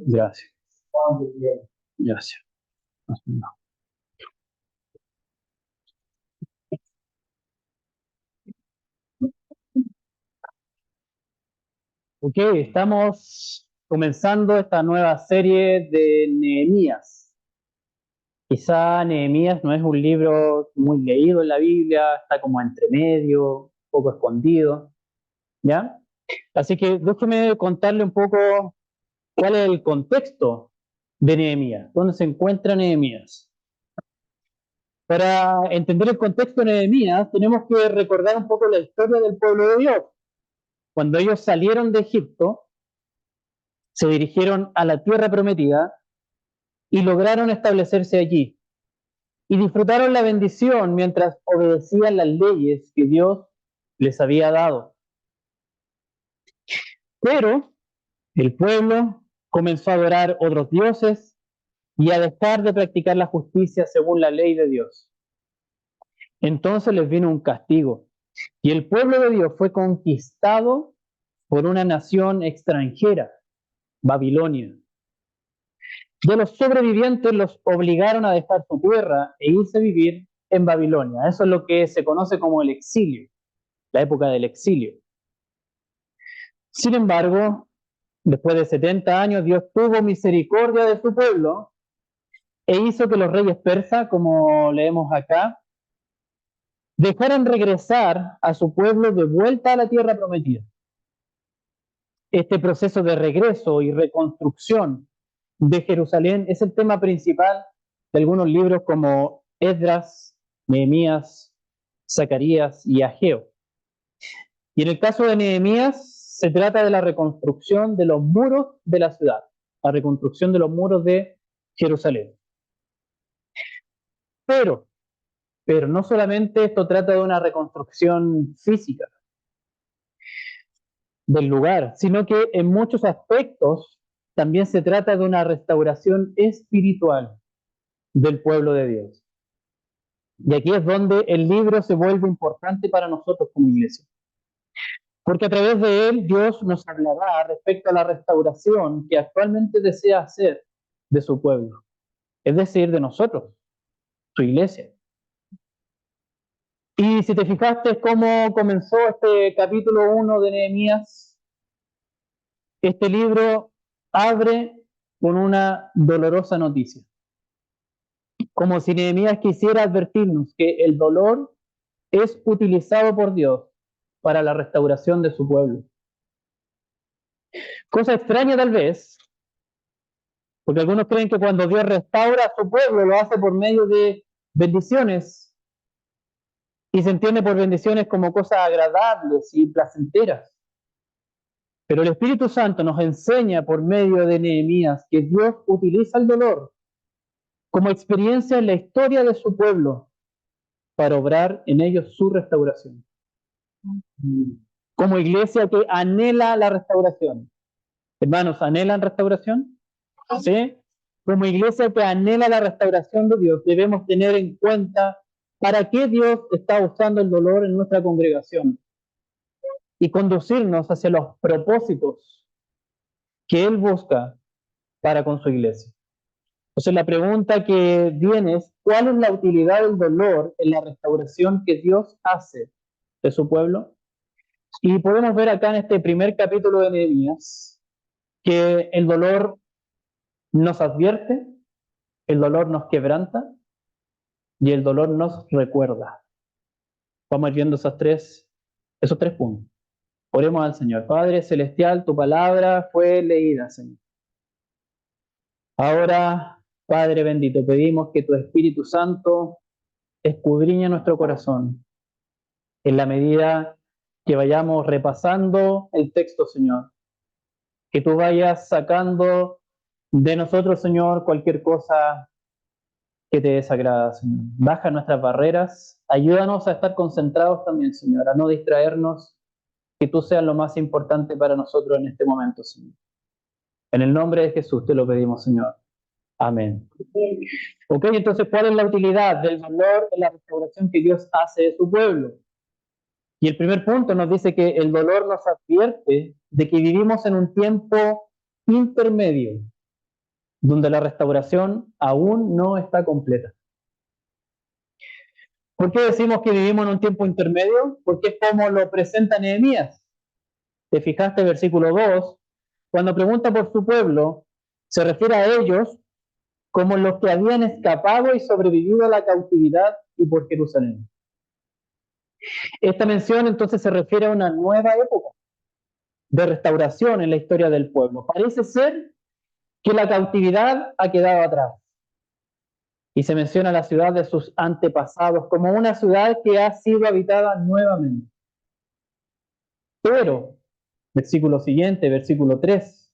Gracias. Gracias. Ok, estamos comenzando esta nueva serie de Nehemías. Quizá Nehemías no es un libro muy leído en la Biblia, está como entre medio, un poco escondido, ¿ya? Así que déjeme contarle un poco cuál es el contexto de Nehemías, dónde se encuentra Nehemías. Para entender el contexto de Nehemías, tenemos que recordar un poco la historia del pueblo de Dios. Cuando ellos salieron de Egipto, se dirigieron a la tierra prometida y lograron establecerse allí. Y disfrutaron la bendición mientras obedecían las leyes que Dios les había dado. Pero el pueblo comenzó a adorar otros dioses y a dejar de practicar la justicia según la ley de Dios. Entonces les vino un castigo y el pueblo de Dios fue conquistado por una nación extranjera, Babilonia. De los sobrevivientes los obligaron a dejar su tierra e irse a vivir en Babilonia. Eso es lo que se conoce como el exilio, la época del exilio. Sin embargo, después de 70 años, Dios tuvo misericordia de su pueblo e hizo que los reyes persas, como leemos acá, dejaran regresar a su pueblo de vuelta a la tierra prometida. Este proceso de regreso y reconstrucción de Jerusalén es el tema principal de algunos libros como Esdras, Nehemías, Zacarías y Ageo. Y en el caso de Nehemías se trata de la reconstrucción de los muros de la ciudad, la reconstrucción de los muros de Jerusalén. Pero no solamente esto trata de una reconstrucción física del lugar, sino que en muchos aspectos también se trata de una restauración espiritual del pueblo de Dios. Y aquí es donde el libro se vuelve importante para nosotros como iglesia. Porque a través de él Dios nos hablará respecto a la restauración que actualmente desea hacer de su pueblo, es decir, de nosotros, su iglesia. Y si te fijaste cómo comenzó este capítulo 1 de Nehemías, este libro abre con una dolorosa noticia. Como si Nehemías quisiera advertirnos que el dolor es utilizado por Dios para la restauración de su pueblo. Cosa extraña tal vez, porque algunos creen que cuando Dios restaura a su pueblo lo hace por medio de bendiciones y se entiende por bendiciones como cosas agradables y placenteras. Pero el Espíritu Santo nos enseña por medio de Nehemías que Dios utiliza el dolor como experiencia en la historia de su pueblo para obrar en ellos su restauración. Como iglesia que anhela la restauración. Hermanos, ¿anhelan restauración? ¿Sí? Como iglesia que anhela la restauración de Dios, debemos tener en cuenta para qué Dios está usando el dolor en nuestra congregación y conducirnos hacia los propósitos que Él busca para con su iglesia. Entonces la pregunta que viene es, ¿cuál es la utilidad del dolor en la restauración que Dios hace de su pueblo? Y podemos ver acá en este primer capítulo de Nehemías que el dolor nos advierte, el dolor nos quebranta y el dolor nos recuerda. Vamos viendo esos tres puntos. Oremos al Señor. Padre Celestial, tu palabra fue leída, Señor. Ahora, Padre bendito, pedimos que tu Espíritu Santo escudriñe nuestro corazón en la medida que vayamos repasando el texto, Señor. Que tú vayas sacando de nosotros, Señor, cualquier cosa que te desagrada, Señor. Baja nuestras barreras, ayúdanos a estar concentrados también, Señor, a no distraernos, que tú seas lo más importante para nosotros en este momento, Señor. En el nombre de Jesús te lo pedimos, Señor. Amén. Ok, entonces, ¿cuál es la utilidad del dolor en la restauración que Dios hace de su pueblo? Y el primer punto nos dice que el dolor nos advierte de que vivimos en un tiempo intermedio, donde la restauración aún no está completa. ¿Por qué decimos que vivimos en un tiempo intermedio? Porque es como lo presenta Nehemías. Te fijaste, versículo 2, cuando pregunta por su pueblo, se refiere a ellos como los que habían escapado y sobrevivido a la cautividad y por Jerusalén. Esta mención entonces se refiere a una nueva época de restauración en la historia del pueblo. Parece ser que la cautividad ha quedado atrás. Y se menciona la ciudad de sus antepasados como una ciudad que ha sido habitada nuevamente. Pero, versículo siguiente, versículo 3,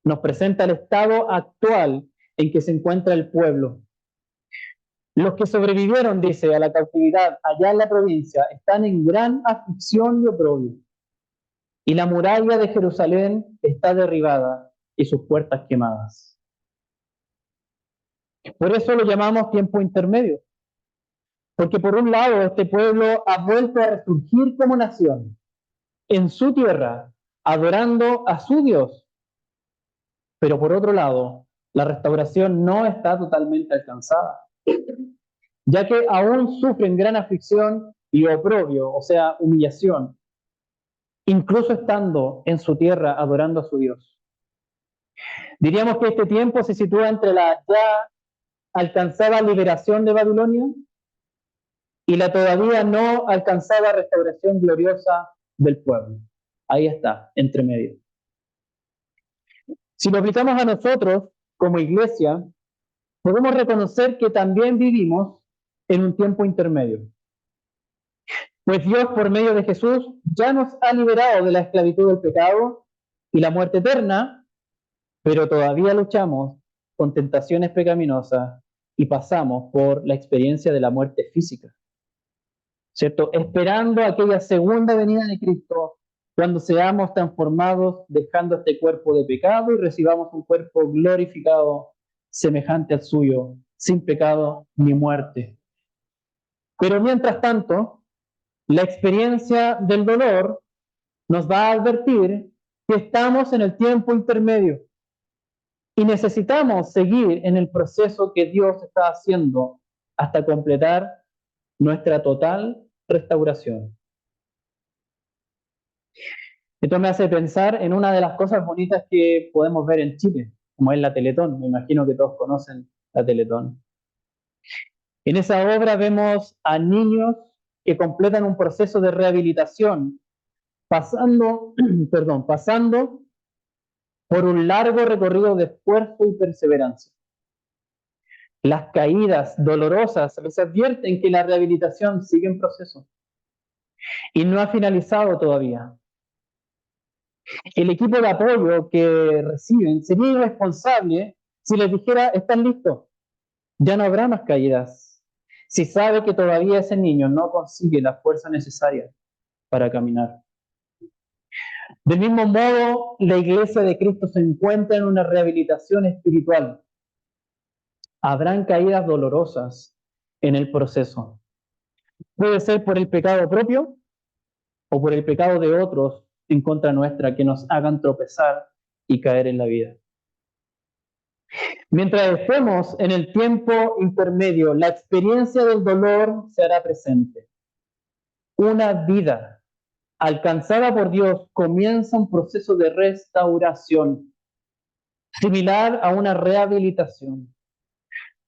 nos presenta el estado actual en que se encuentra el pueblo. Los que sobrevivieron, dice, a la cautividad allá en la provincia, están en gran aflicción y oprobio. Y la muralla de Jerusalén está derribada y sus puertas quemadas. Por eso lo llamamos tiempo intermedio. Porque por un lado, este pueblo ha vuelto a resurgir como nación en su tierra, adorando a su Dios. Pero por otro lado, la restauración no está totalmente alcanzada, ya que aún sufren gran aflicción y oprobio, o sea, humillación, incluso estando en su tierra adorando a su Dios. Diríamos que este tiempo se sitúa entre la ya alcanzada liberación de Babilonia y la todavía no alcanzada restauración gloriosa del pueblo. Ahí está, entre medio. Si lo aplicamos a nosotros como iglesia, podemos reconocer que también vivimos en un tiempo intermedio. Pues Dios, por medio de Jesús, ya nos ha liberado de la esclavitud del pecado y la muerte eterna, pero todavía luchamos con tentaciones pecaminosas y pasamos por la experiencia de la muerte física, ¿cierto? Esperando aquella segunda venida de Cristo, cuando seamos transformados, dejando este cuerpo de pecado y recibamos un cuerpo glorificado, semejante al suyo, sin pecado ni muerte. Pero mientras tanto, la experiencia del dolor nos va a advertir que estamos en el tiempo intermedio y necesitamos seguir en el proceso que Dios está haciendo hasta completar nuestra total restauración. Esto me hace pensar en una de las cosas bonitas que podemos ver en Chile, como es la Teletón. Me imagino que todos conocen la Teletón. En esa obra vemos a niños que completan un proceso de rehabilitación, pasando por un largo recorrido de esfuerzo y perseverancia. Las caídas dolorosas les advierten que la rehabilitación sigue en proceso y no ha finalizado todavía. El equipo de apoyo que reciben sería irresponsable si les dijera, están listos, ya no habrá más caídas. Si sabe que todavía ese niño no consigue la fuerza necesaria para caminar. Del mismo modo, la iglesia de Cristo se encuentra en una rehabilitación espiritual. Habrán caídas dolorosas en el proceso. Puede ser por el pecado propio o por el pecado de otros en contra nuestra que nos hagan tropezar y caer en la vida. Mientras estemos en el tiempo intermedio, la experiencia del dolor se hará presente. Una vida alcanzada por Dios comienza un proceso de restauración, similar a una rehabilitación,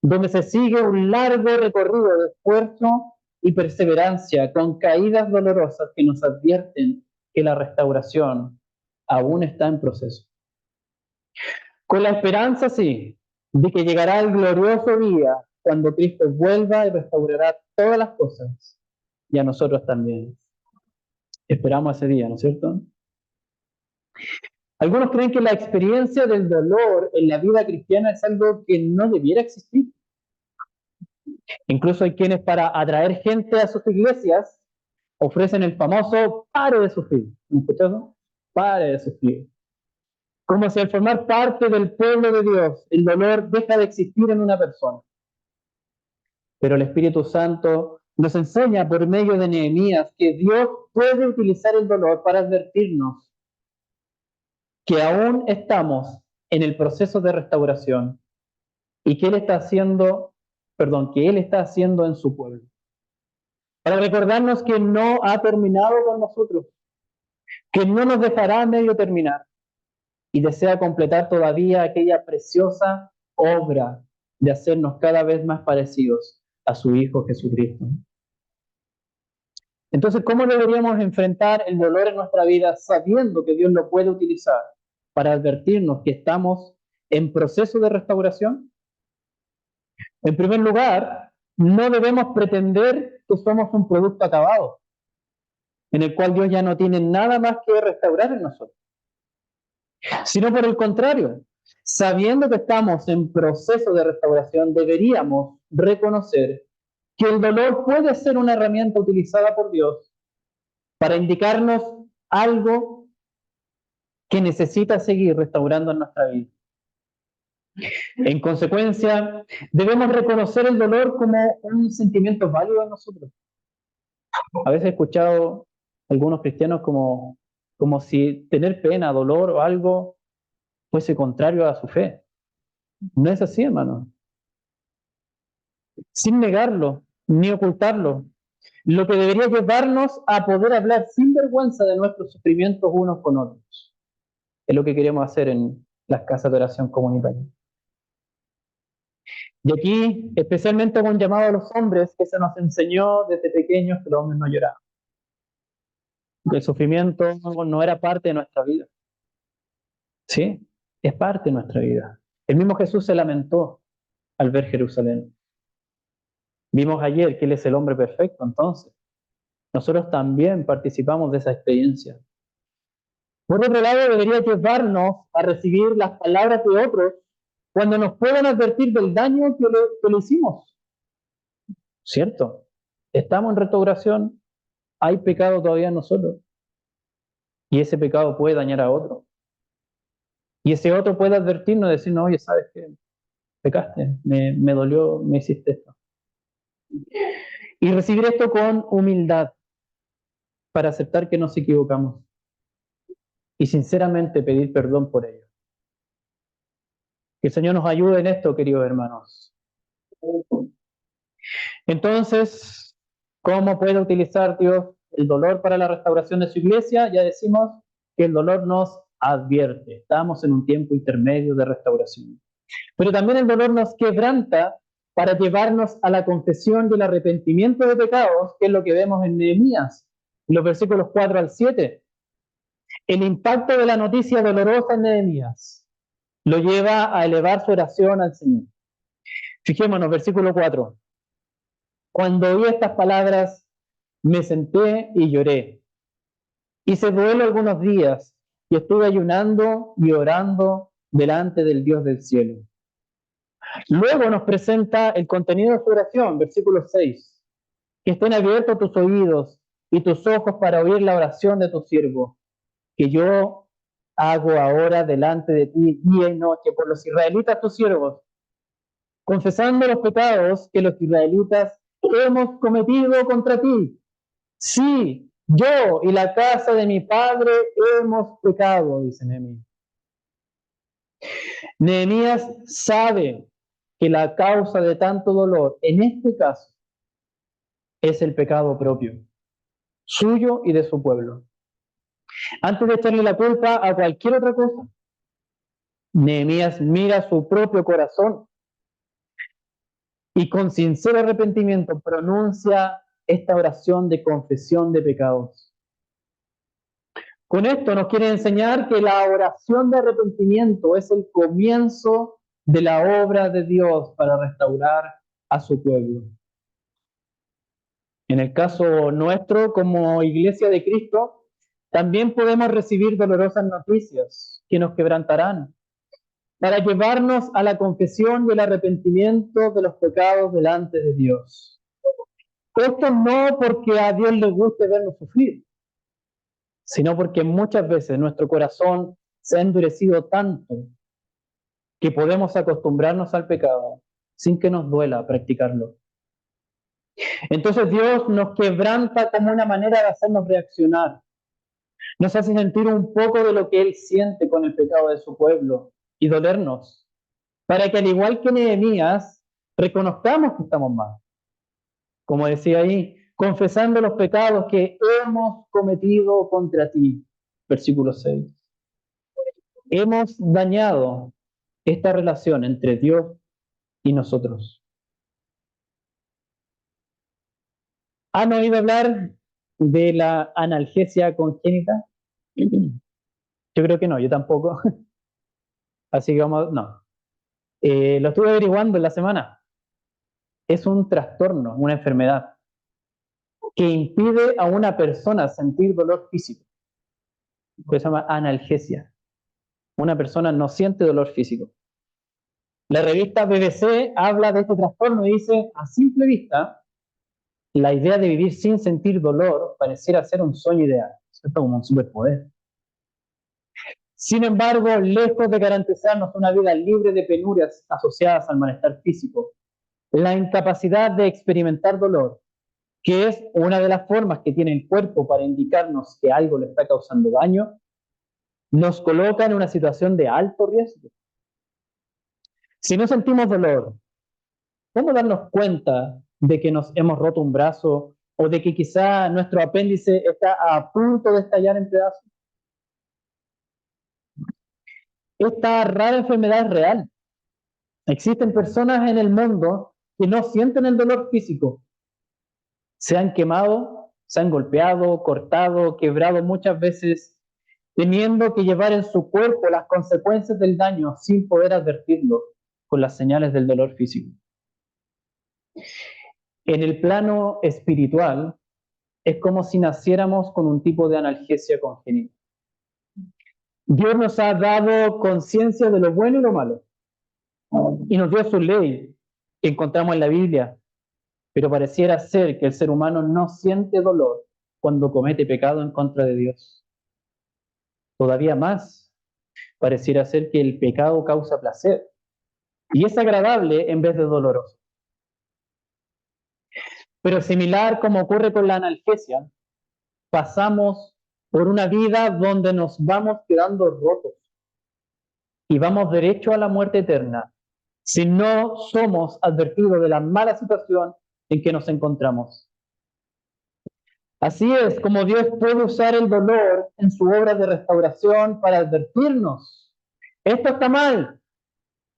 donde se sigue un largo recorrido de esfuerzo y perseverancia con caídas dolorosas que nos advierten que la restauración aún está en proceso. Con la esperanza, sí, de que llegará el glorioso día cuando Cristo vuelva y restaurará todas las cosas, y a nosotros también. Esperamos ese día, ¿no es cierto? Algunos creen que la experiencia del dolor en la vida cristiana es algo que no debiera existir. Incluso hay quienes, para atraer gente a sus iglesias, ofrecen el famoso pare de sufrir. ¿Me escuchado? Pare de sufrir. Como si al formar parte del pueblo de Dios, el dolor deja de existir en una persona. Pero el Espíritu Santo nos enseña por medio de Nehemías que Dios puede utilizar el dolor para advertirnos que aún estamos en el proceso de restauración y que Él está haciendo, que Él está haciendo en su pueblo. Para recordarnos que no ha terminado con nosotros, que no nos dejará a medio terminar y desea completar todavía aquella preciosa obra de hacernos cada vez más parecidos a su Hijo Jesucristo. Entonces, ¿cómo deberíamos enfrentar el dolor en nuestra vida sabiendo que Dios lo puede utilizar para advertirnos que estamos en proceso de restauración? En primer lugar, no debemos pretender que somos un producto acabado, en el cual Dios ya no tiene nada más que restaurar en nosotros, sino por el contrario, sabiendo que estamos en proceso de restauración, deberíamos reconocer que el dolor puede ser una herramienta utilizada por Dios para indicarnos algo que necesita seguir restaurando en nuestra vida. En consecuencia, debemos reconocer el dolor como un sentimiento válido en nosotros. A veces he escuchado a algunos cristianos como si tener pena, dolor o algo fuese contrario a su fe. No es así, hermano. Sin negarlo, ni ocultarlo. Lo que debería llevarnos a poder hablar sin vergüenza de nuestros sufrimientos unos con otros. Es lo que queremos hacer en las casas de oración comunitaria. Y aquí, especialmente hago un llamado a los hombres que se nos enseñó desde pequeños que los hombres no lloraban. Que el sufrimiento no era parte de nuestra vida. ¿Sí? Es parte de nuestra vida. El mismo Jesús se lamentó al ver Jerusalén. Vimos ayer que Él es el hombre perfecto, entonces. Nosotros también participamos de esa experiencia. Por otro lado, debería llevarnos a recibir las palabras de otros cuando nos puedan advertir del daño que le hicimos. ¿Cierto? Estamos en restauración, hay pecado todavía en nosotros. Y ese pecado puede dañar a otro. Y ese otro puede advertirnos y decirnos, oye, ¿sabes qué? Pecaste, me dolió, me hiciste esto. Y recibir esto con humildad para aceptar que nos equivocamos. Y sinceramente pedir perdón por ello. Que el Señor nos ayude en esto, queridos hermanos. Entonces, ¿cómo puede utilizar Dios el dolor para la restauración de su iglesia? Ya decimos que el dolor nos advierte. Estamos en un tiempo intermedio de restauración. Pero también el dolor nos quebranta para llevarnos a la confesión y el arrepentimiento de pecados, que es lo que vemos en Nehemías, en los versículos 4 al 7. El impacto de la noticia dolorosa en Nehemías lo lleva a elevar su oración al Señor. Fijémonos, versículo 4. Cuando oí estas palabras, me senté y lloré. Hice duelo algunos días y estuve ayunando y orando delante del Dios del cielo. Luego nos presenta el contenido de su oración, versículo 6. Que estén abiertos tus oídos y tus ojos para oír la oración de tu siervo, que yo hago ahora delante de ti día y noche por los israelitas tus siervos, confesando los pecados que los israelitas hemos cometido contra ti. Sí, yo y la casa de mi padre hemos pecado, dice Nehemías. Nehemías sabe que la causa de tanto dolor, en este caso, es el pecado propio, suyo y de su pueblo. Antes de echarle la culpa a cualquier otra cosa, Nehemías mira su propio corazón y con sincero arrepentimiento pronuncia esta oración de confesión de pecados. Con esto nos quiere enseñar que la oración de arrepentimiento es el comienzo de la obra de Dios para restaurar a su pueblo. En el caso nuestro, como Iglesia de Cristo, también podemos recibir dolorosas noticias que nos quebrantarán para llevarnos a la confesión y el arrepentimiento de los pecados delante de Dios. Esto no porque a Dios le guste vernos sufrir, sino porque muchas veces nuestro corazón se ha endurecido tanto que podemos acostumbrarnos al pecado sin que nos duela practicarlo. Entonces Dios nos quebranta como una manera de hacernos reaccionar, Nos hace sentir un poco de lo que Él siente con el pecado de su pueblo y dolernos, para que al igual que Nehemías, reconozcamos que estamos mal. Como decía ahí, confesando los pecados que hemos cometido contra ti. Versículo 6. Hemos dañado esta relación entre Dios y nosotros. ¿Han oído hablar de la analgesia congénita? Yo creo que no, yo tampoco. Así que vamos, no. Lo estuve averiguando en la semana. Es un trastorno, una enfermedad que impide a una persona sentir dolor físico. Que se llama analgesia. Una persona no siente dolor físico. La revista BBC habla de este trastorno y dice, a simple vista, la idea de vivir sin sentir dolor pareciera ser un sueño ideal. Esto es como un superpoder. Sin embargo, lejos de garantizarnos una vida libre de penurias asociadas al malestar físico, la incapacidad de experimentar dolor, que es una de las formas que tiene el cuerpo para indicarnos que algo le está causando daño, nos coloca en una situación de alto riesgo. Si no sentimos dolor, ¿cómo darnos cuenta de que nos hemos roto un brazo o de que quizá nuestro apéndice está a punto de estallar en pedazos? Esta rara enfermedad es real. Existen personas en el mundo que no sienten el dolor físico. Se han quemado, se han golpeado, cortado, quebrado muchas veces, teniendo que llevar en su cuerpo las consecuencias del daño sin poder advertirlo con las señales del dolor físico. En el plano espiritual, es como si naciéramos con un tipo de analgesia congénita. Dios nos ha dado conciencia de lo bueno y lo malo, y nos dio su ley que encontramos en la Biblia, pero pareciera ser que el ser humano no siente dolor cuando comete pecado en contra de Dios. Todavía más, pareciera ser que el pecado causa placer, y es agradable en vez de doloroso. Pero similar como ocurre con la analgesia, pasamos por una vida donde nos vamos quedando rotos y vamos derecho a la muerte eterna si no somos advertidos de la mala situación en que nos encontramos. Así es como Dios puede usar el dolor en su obra de restauración para advertirnos. Esto está mal.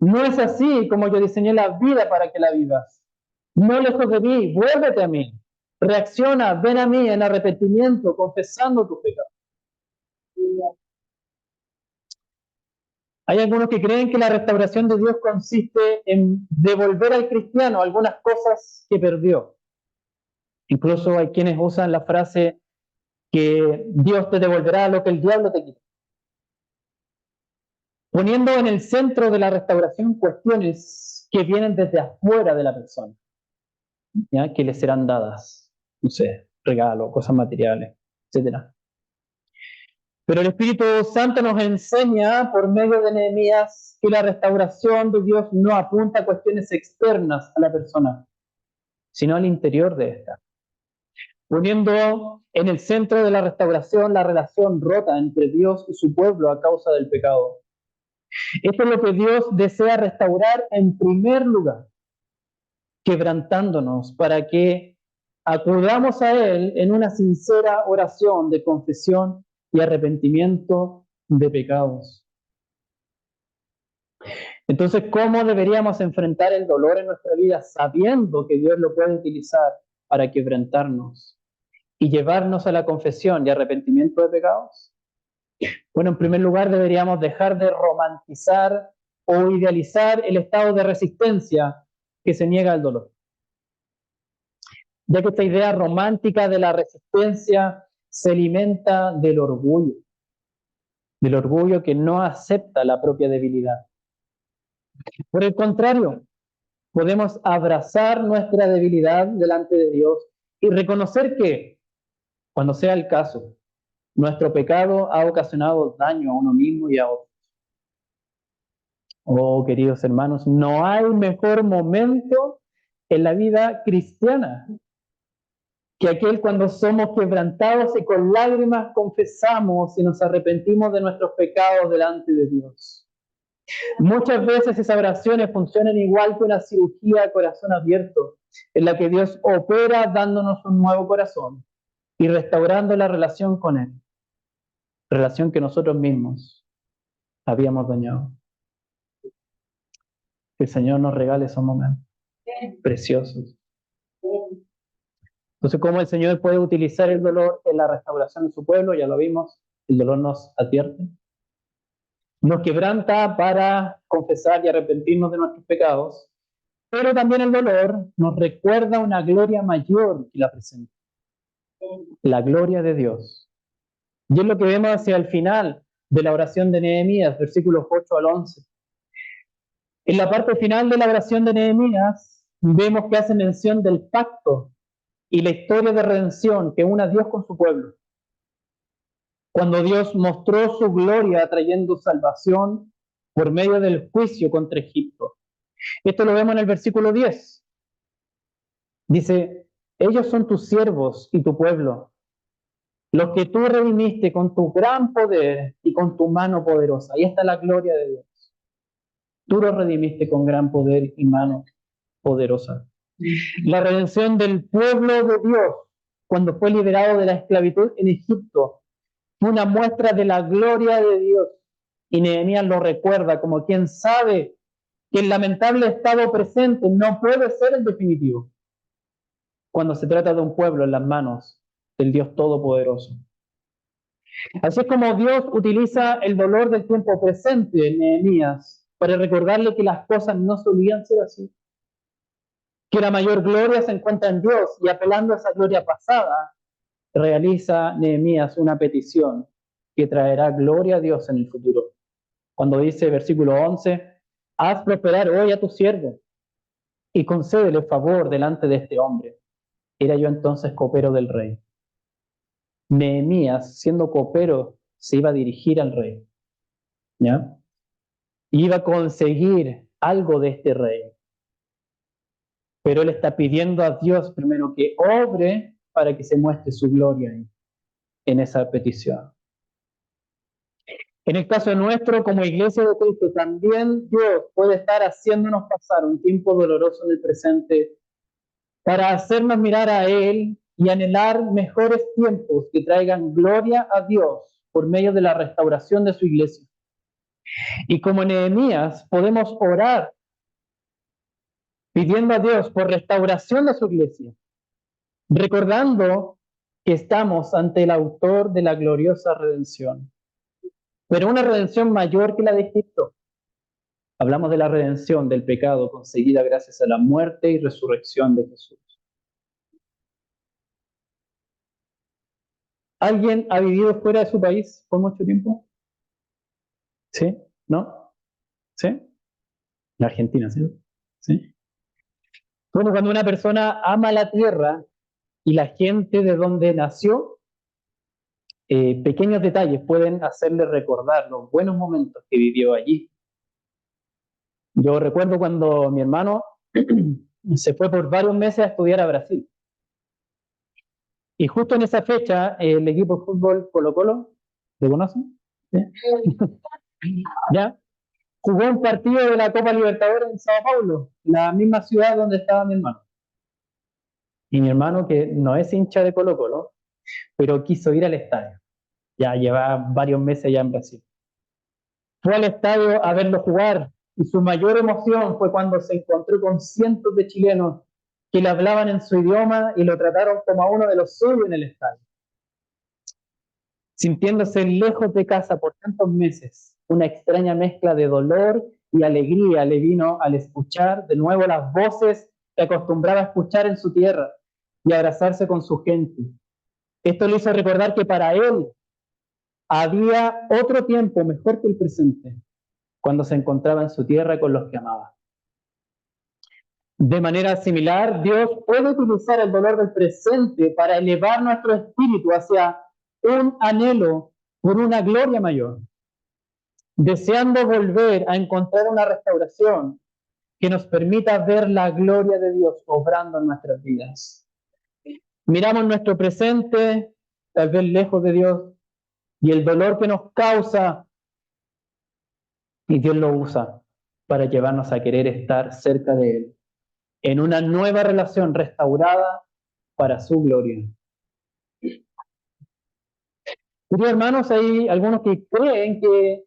No es así como yo diseñé la vida para que la vivas. No lejos de mí, vuélvete a mí. Reacciona, ven a mí en arrepentimiento, confesando tu pecado. Hay algunos que creen que la restauración de Dios consiste en devolver al cristiano algunas cosas que perdió. Incluso hay quienes usan la frase que Dios te devolverá lo que el diablo te quitó, poniendo en el centro de la restauración cuestiones que vienen desde afuera de la persona, ¿ya? Que le serán dadas, no sé, regalos, cosas materiales, etcétera. Pero el Espíritu Santo nos enseña por medio de Nehemías que la restauración de Dios no apunta a cuestiones externas a la persona, sino al interior de esta, poniendo en el centro de la restauración la relación rota entre Dios y su pueblo a causa del pecado. Esto es lo que Dios desea restaurar en primer lugar, quebrantándonos para que acudamos a Él en una sincera oración de confesión y arrepentimiento de pecados. Entonces, ¿cómo deberíamos enfrentar el dolor en nuestra vida sabiendo que Dios lo puede utilizar para quebrantarnos y llevarnos a la confesión y arrepentimiento de pecados? Bueno, en primer lugar, deberíamos dejar de romantizar o idealizar el estado de resistencia que se niega al dolor, ya que esta idea romántica de la resistencia se alimenta del orgullo que no acepta la propia debilidad. Por el contrario, podemos abrazar nuestra debilidad delante de Dios y reconocer que, cuando sea el caso, nuestro pecado ha ocasionado daño a uno mismo y a otros. Oh, queridos hermanos, no hay mejor momento en la vida cristiana que aquel cuando somos quebrantados y con lágrimas confesamos y nos arrepentimos de nuestros pecados delante de Dios. Muchas veces esas oraciones funcionan igual que una cirugía a corazón abierto, en la que Dios opera dándonos un nuevo corazón y restaurando la relación con Él, relación que nosotros mismos habíamos dañado. Que el Señor nos regale esos momentos preciosos. Entonces, ¿cómo el Señor puede utilizar el dolor en la restauración de su pueblo? Ya lo vimos, el dolor nos advierte. Nos quebranta para confesar y arrepentirnos de nuestros pecados, pero también el dolor nos recuerda una gloria mayor que la presente, la gloria de Dios. Y es lo que vemos hacia el final de la oración de Nehemías, versículos 8 al 11. En la parte final de la oración de Nehemías, vemos que hace mención del pacto y la historia de redención que une a Dios con su pueblo. Cuando Dios mostró su gloria trayendo salvación por medio del juicio contra Egipto. Esto lo vemos en el versículo 10. Dice, ellos son tus siervos y tu pueblo, los que tú redimiste con tu gran poder y con tu mano poderosa. Ahí está la gloria de Dios. Tú los redimiste con gran poder y mano poderosa. La redención del pueblo de Dios, cuando fue liberado de la esclavitud en Egipto, fue una muestra de la gloria de Dios. Y Nehemías lo recuerda como quien sabe que el lamentable estado presente no puede ser el definitivo cuando se trata de un pueblo en las manos del Dios Todopoderoso. Así es como Dios utiliza el dolor del tiempo presente en Nehemías para recordarle que las cosas no solían ser así, que la mayor gloria se encuentra en Dios, y apelando a esa gloria pasada, realiza Nehemías una petición que traerá gloria a Dios en el futuro. Cuando dice, versículo 11, haz prosperar hoy a tu siervo y concédele favor delante de este hombre. Era yo entonces copero del rey. Nehemías, siendo copero, se iba a dirigir al rey, ¿ya? Iba a conseguir algo de este rey. Pero él está pidiendo a Dios primero que obre para que se muestre su gloria en esa petición. En el caso nuestro, como iglesia de Cristo, también Dios puede estar haciéndonos pasar un tiempo doloroso en el presente para hacernos mirar a Él y anhelar mejores tiempos que traigan gloria a Dios por medio de la restauración de su iglesia. Y como Nehemías, podemos orar pidiendo a Dios por restauración de su iglesia, recordando que estamos ante el autor de la gloriosa redención, pero una redención mayor que la de Egipto. Hablamos de la redención del pecado conseguida gracias a la muerte y resurrección de Jesús. ¿Alguien ha vivido fuera de su país por mucho tiempo? ¿Sí? ¿No? ¿Sí? La Argentina, ¿sí? ¿Sí? Bueno, cuando una persona ama la tierra y la gente de donde nació, pequeños detalles pueden hacerle recordar los buenos momentos que vivió allí. Yo recuerdo cuando mi hermano se fue por varios meses a estudiar a Brasil. Y justo en esa fecha, el equipo de fútbol Colo-Colo, ¿lo conocen? ¿Sí? ¿Ya? Jugó un partido de la Copa Libertadores en Sao Paulo, la misma ciudad donde estaba mi hermano. Y mi hermano, que no es hincha de Colo-Colo, pero quiso ir al estadio. Ya llevaba varios meses allá en Brasil. Fue al estadio a verlo jugar, y su mayor emoción fue cuando se encontró con cientos de chilenos que le hablaban en su idioma y lo trataron como a uno de los suyos en el estadio. Sintiéndose lejos de casa por tantos meses, una extraña mezcla de dolor y alegría le vino al escuchar de nuevo las voces que acostumbraba a escuchar en su tierra y abrazarse con su gente. Esto le hizo recordar que para él había otro tiempo mejor que el presente, cuando se encontraba en su tierra con los que amaba. De manera similar, Dios puede utilizar el dolor del presente para elevar nuestro espíritu hacia un anhelo por una gloria mayor, deseando volver a encontrar una restauración que nos permita ver la gloria de Dios obrando en nuestras vidas. Miramos nuestro presente, tal vez lejos de Dios, y el dolor que nos causa, y Dios lo usa para llevarnos a querer estar cerca de Él, en una nueva relación restaurada para su gloria. Queridos hermanos, hay algunos que creen que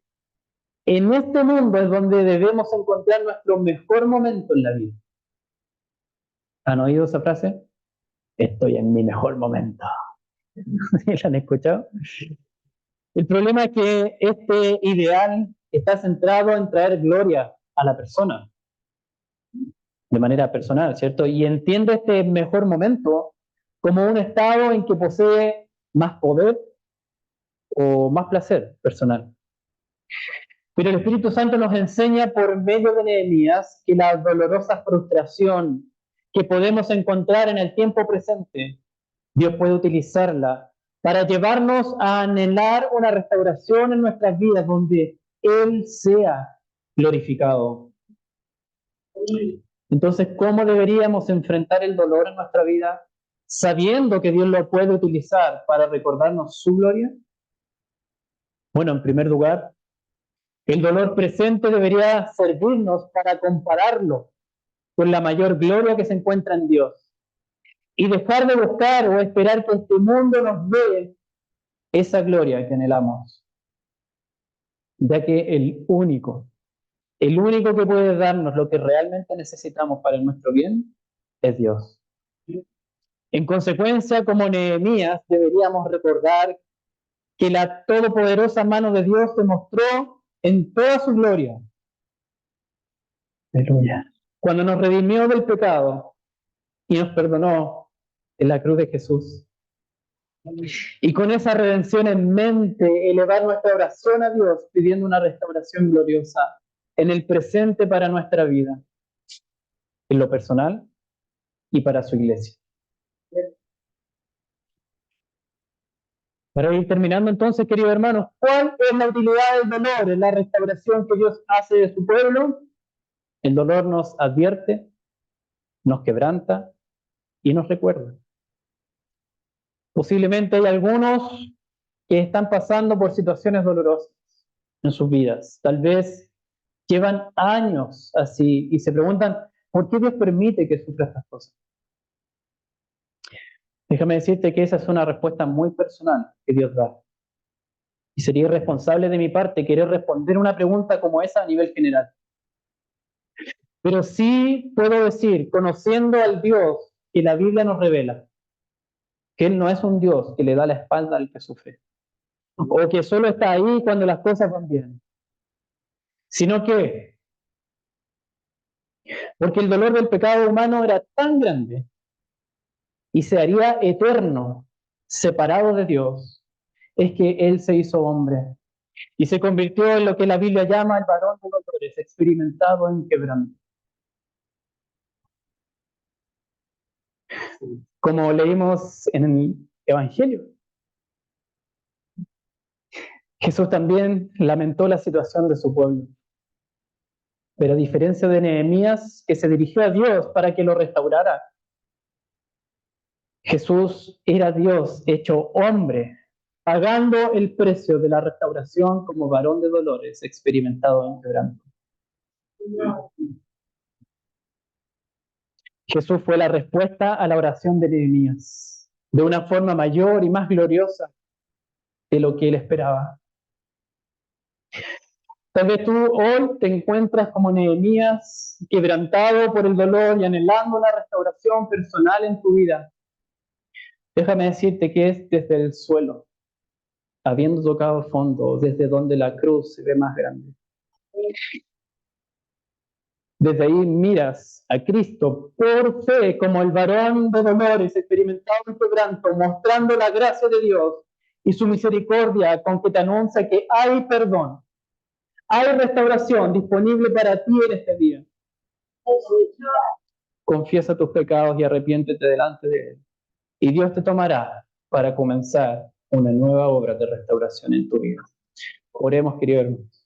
en este mundo es donde debemos encontrar nuestro mejor momento en la vida. ¿Han oído esa frase? Estoy en mi mejor momento. ¿La han escuchado? El problema es que este ideal está centrado en traer gloria a la persona, de manera personal, ¿cierto? Y entiende este mejor momento como un estado en que posee más poder o más placer personal. Pero el Espíritu Santo nos enseña por medio de Nehemías que la dolorosa frustración que podemos encontrar en el tiempo presente, Dios puede utilizarla para llevarnos a anhelar una restauración en nuestras vidas donde Él sea glorificado. Entonces, ¿cómo deberíamos enfrentar el dolor en nuestra vida sabiendo que Dios lo puede utilizar para recordarnos su gloria? Bueno, en primer lugar, el dolor presente debería servirnos para compararlo con la mayor gloria que se encuentra en Dios y dejar de buscar o esperar que este mundo nos dé esa gloria que anhelamos, ya que el único que puede darnos lo que realmente necesitamos para nuestro bien es Dios. En consecuencia, como Nehemías, deberíamos recordar que la todopoderosa mano de Dios se mostró en toda su gloria. Aleluya. Cuando nos redimió del pecado y nos perdonó en la cruz de Jesús. Y con esa redención en mente, elevar nuestra oración a Dios pidiendo una restauración gloriosa en el presente para nuestra vida, en lo personal y para su iglesia. Para ir terminando entonces, queridos hermanos, ¿cuál es la utilidad del dolor en la restauración que Dios hace de su pueblo? El dolor nos advierte, nos quebranta y nos recuerda. Posiblemente hay algunos que están pasando por situaciones dolorosas en sus vidas. Tal vez llevan años así y se preguntan, ¿por qué Dios permite que sufra estas cosas? Déjame decirte que esa es una respuesta muy personal que Dios da. Y sería irresponsable de mi parte querer responder una pregunta como esa a nivel general. Pero sí puedo decir, conociendo al Dios que la Biblia nos revela, que Él no es un Dios que le da la espalda al que sufre, o que solo está ahí cuando las cosas van bien, sino que, porque el dolor del pecado humano era tan grande y se haría eterno, separado de Dios, es que Él se hizo hombre y se convirtió en lo que la Biblia llama el varón de dolores, experimentado en quebranto. Como leímos en el Evangelio, Jesús también lamentó la situación de su pueblo. Pero a diferencia de Nehemías, que se dirigió a Dios para que lo restaurara, Jesús era Dios hecho hombre, pagando el precio de la restauración como varón de dolores, experimentado en quebranto. Jesús fue la respuesta a la oración de Nehemías, de una forma mayor y más gloriosa de lo que él esperaba. Tal vez tú hoy te encuentras como Nehemías, quebrantado por el dolor y anhelando la restauración personal en tu vida. Déjame decirte que es desde el suelo, habiendo tocado fondo, desde donde la cruz se ve más grande. Desde ahí miras a Cristo por fe como el varón de dolores experimentado en quebranto, mostrando la gracia de Dios y su misericordia con que te anuncia que hay perdón, hay restauración disponible para ti en este día. Confiesa tus pecados y arrepiéntete delante de Él. Y Dios te tomará para comenzar una nueva obra de restauración en tu vida. Oremos, queridos hermanos.